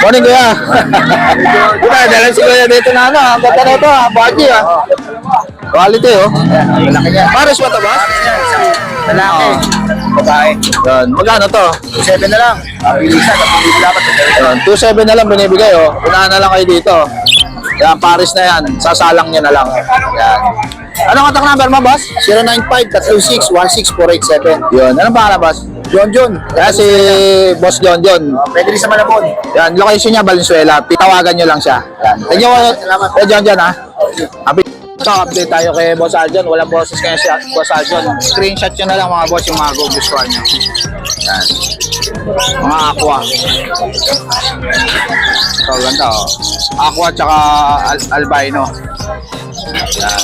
Morning, kuya. Kuya, dala si kuya dito na ano. Ang ganda na ito, body ah. Quality oh. Pares ba ito, boss? Lalaki. Babae. Yan. Magkano to? 7 na lang. Bilisan. Napili dapat. Yan. 2.7 na lang binibigay oh. Unahan na lang kayo dito. Yan, Paris na yan. Sasalang nyo na lang. Yan. Anong contact number mo, boss? 095-361-6487. Yun. Anong pangalan, boss? John John. Kaya si Boss John John. Pwede rin sa Malabon. Yan, location niya, Valenzuela. Titawagan nyo lang siya. Yan. Thank you, John John, ha? Happy. So, update tayo kay Boss Aljon. Walang boses kaya si Boss Aljon. Screenshot nyo na lang mga boss yung mga gugustuhan nyo. Yan. Mga aqua. So, ganda oh. Aqua tsaka albino. Yan.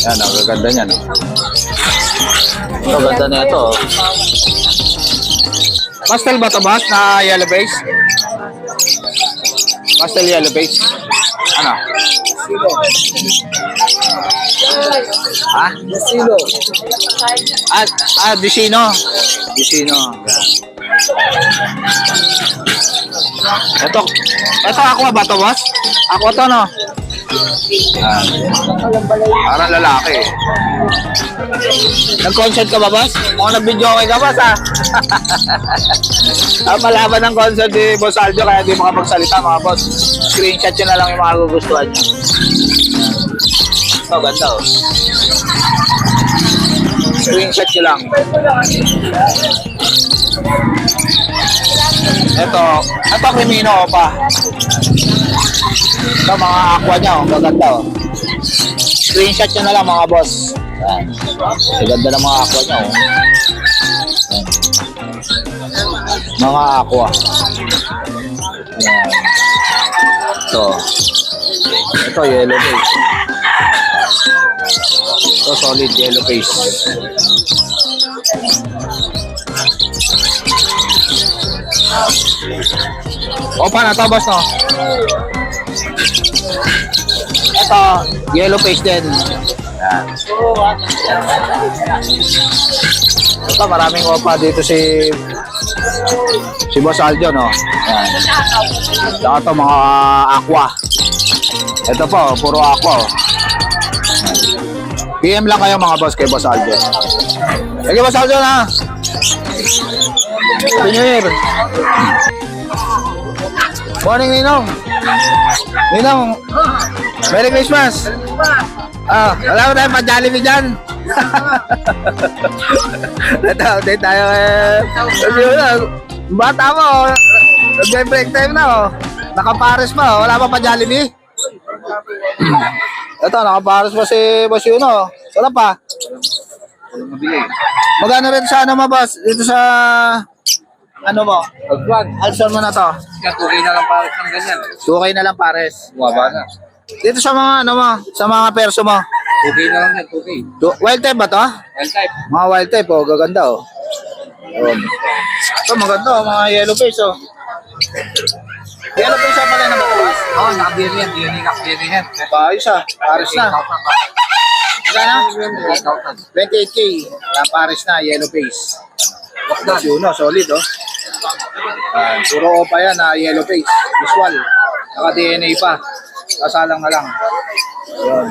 Yan, ang gaganda niyan. So, ganda na ito oh. Pastel ba ito, boss? Na yellow base? Pastel yellow base. Ano? Ha? Silo. Dicino. Dicino. Ito aqua ba ito, boss? Aqua to, no? Parang lalaki. Nag-concert ka ba, boss? Mukhang nag-video okay ka, boss, ha? Malaban ng concert ni Boss Aljo, kaya di makapagsalita, mga boss. Screenshot nyo na lang yung mga gugustuhan nyo. Ito, ganda, oh. Screenshot nyo lang. Ito Crimino pa. Ito mga aqua niya, oh, gaganda oh. Screenshot nyo na lang mga boss. Yan. Gaganda ng mga aqua niya oh. Yan. Mga aqua. Yan. Ito yellow face. Ito solid yellow face. Opa na to, boss, no? Ito, yellow face din. Yan. Ito, maraming opa dito si Boss Aljo, no? Yan. Saka ito, mga aqua. Ito po, puro aqua. Oh. PM lang kayo mga boss kay Boss Aljo. Sige, Boss Aljo na. Happy New Year. Morning, Ninong. Ninong, Merry Christmas. Wala ko tayo pa-Jollibee dyan. Update tayo bata mo, nag-break time na oh. Nakapares pa oh. Wala pa pa-Jollibee. Ito, nakapares pa si Boss Yuno. Wala pa. Magkano rin sa ano mo, boss? Dito sa ano mo? Alson mo na to. 2K na lang pares ng ganyan. 2K na lang pares. Bumaba na. Dito sa mga ano mo, sa mga perso mo. 2K na lang yan, 2K. Wild type ba to? L-type. Mga wild type oh, gaganda oh. Ito maganda oh, mga yellow face oh. Yellow face pa pala na ba, boss? Oo, naka-beer yan. Beer yan. Ayos ah, pares na. Magkano? 28K. Pares na, yellow face. Boss Yuno, solid oh. Puro opa yan na yellow face. Visual. Naka-DNA pa. Kasalang na lang. Yun.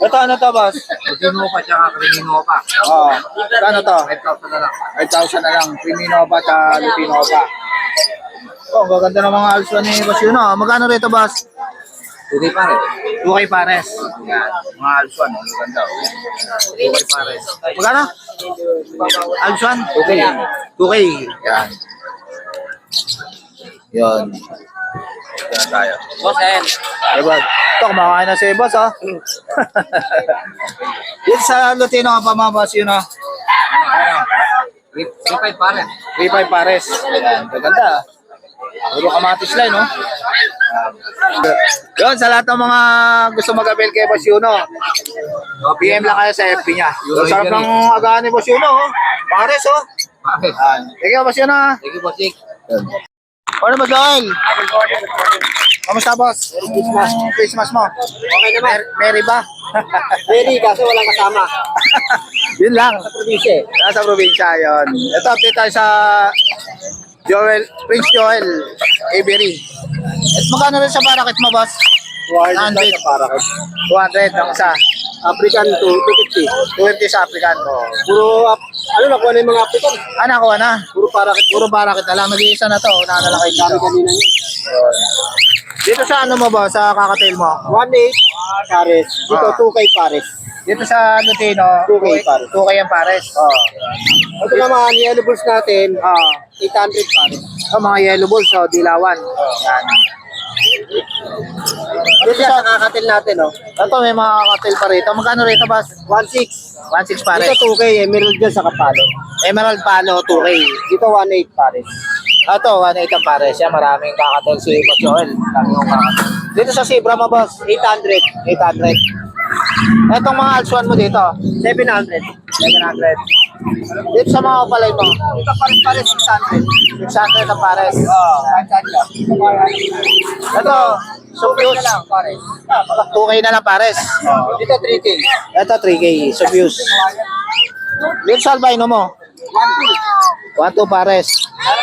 Ito ano to, boss? Lutino pa tsaka Crimino pa. Oo. Ano to? 5,000 na lang. 5,000 na lang. Crimino pa at Lutino pa. Oh, gaganda ng mga alswan ni Boss Yuno. Magkano rito, boss? 2K pare. 2K pares. Yan. Mga alswan. Oh. Gaganda. 2K pares. Magkano? Alswan? 2K. 2K. Yan. Yun. Yan tayo. Boss, ayan. Diba? Ito, kumakain na si boss, ha? Dito sa Lutino ka pa, mga boss, yun, ha? 3,500 pare. 3.5 pares. Yan. Gaganda, ha? Puro kamatis lang, no? Yun, sa lahat ng mga gusto mag-avail kay Boss Yuno, PM lang kayo sa FB niya. So, sarap ng agahan ni Boss Yuno, oh. Pares, oh. Pare. Thank you, Boss Yuno, ha? Thank you, boss. Yun. Ano ba, Joel? Kamusta, boss? Christmas mo. Okay naman. Merry ba? Very, kaso walang kasama. Yun lang. Sa probinsya eh. Nasa probinsya, yun. Ito, update tayo sa Prince Joel Avery. At magkano rin sa parakit mo, boss? 100 sa parakit. 200 ang isa. African to 250. 20 sa African. Puro, ano nakuha na yung mga African? Nakuha na. Puro parakit. Puro parakit na lang. Nag-iisa na to. Nakakala kayo Dami dito. kanina yun. Dito sa ano mo ba? Sa kakatail mo? 1.8 pares. Dito 2K pares. Dito sa Lutino, 2K pares. 2K ang pares. Ito naman, yellow bulls natin, Ah, 800 pares. mga yellow bulls, dilawan. Yan. Dito sa kakatil natin, oh. Ito may mga kakatail pa rito. Magkano rito, boss? 1.6. 1.6 pares. Dito 2K, emerald dyan sa kapalo. Emerald Palo, 2K. Dito 1.8 pares. Ito, 1.8 ang pares. Yan, maraming kakatail si Boss Joel. Dami yung kakatail. Dito sa Zebra mo, boss? 800. 800. Etong mga alsuan mo dito? 700. 700. Dito sa mga opalay mo? Dito pares-pares 600. 600 ang pares. Oh, kanya. Ito, Subius. lang, pares. 2K na lang pares. Dito 3K. Ito, 3K. Subius. Dito sa albino mo? 1.2 pares.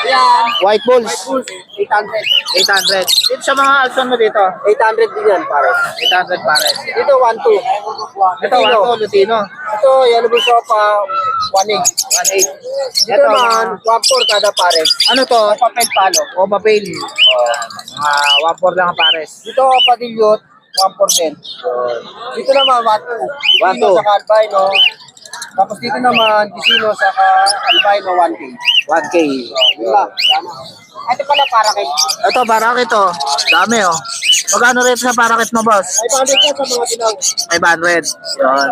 Yan. White Bulls? 800. 800. Dito sa mga alsuan mo dito? 800 din yan, pares. 800 pares. Dito 1.2. Ito, 1.2 Lutino. Ito, yellow bulls pa 1.8. 1.8. Dito naman, 1.4 kada pares. Ano to? Papel palo. O papel. Mga 1.4 lang ang pares. Dito, padilyot, 1%. Dito naman, 1.2. 1.2. Saka albino. Tapos dito naman, Gisino saka albino, 1K. 1K. Yun lang. Ito pala para kay. Ito, parakit to. Dami oh. Magkano rito sa parakit mo, boss? Ay, pakalik yan sa mga tinang. 500. Yun.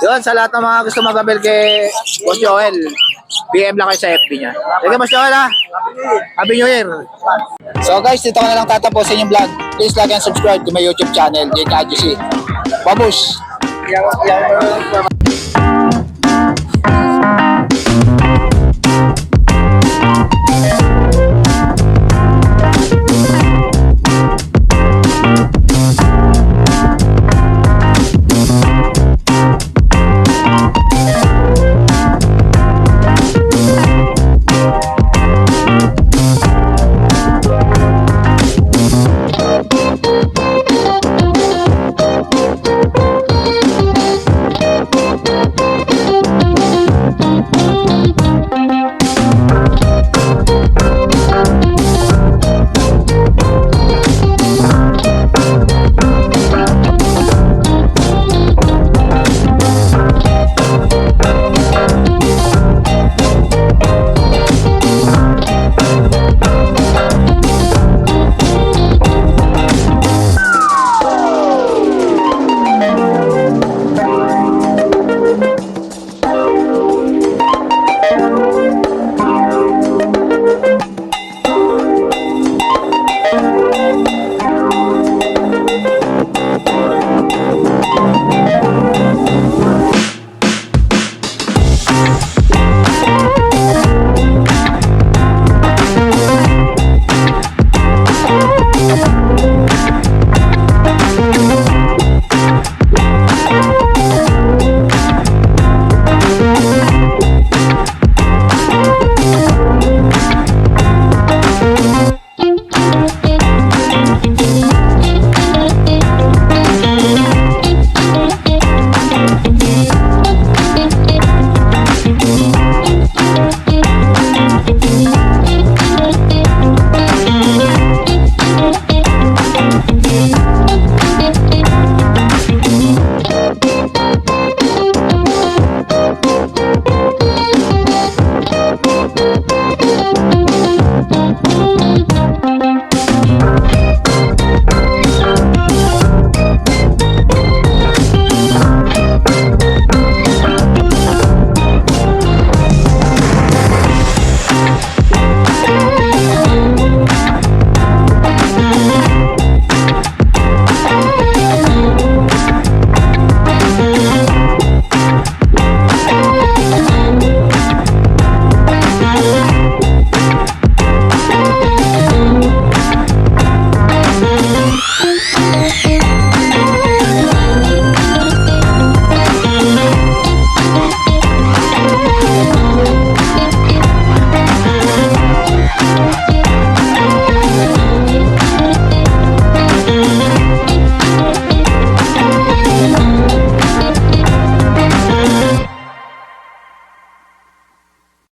Yun, sa lahat ng mga gusto mag-abel kay Boss Joel, PM lang kayo sa FB niya. Sige, Boss Joel ha. Happy New Year. So guys, dito ko na lang tatapusin yung vlog. Please like and subscribe to my YouTube channel, JKGC. Babush!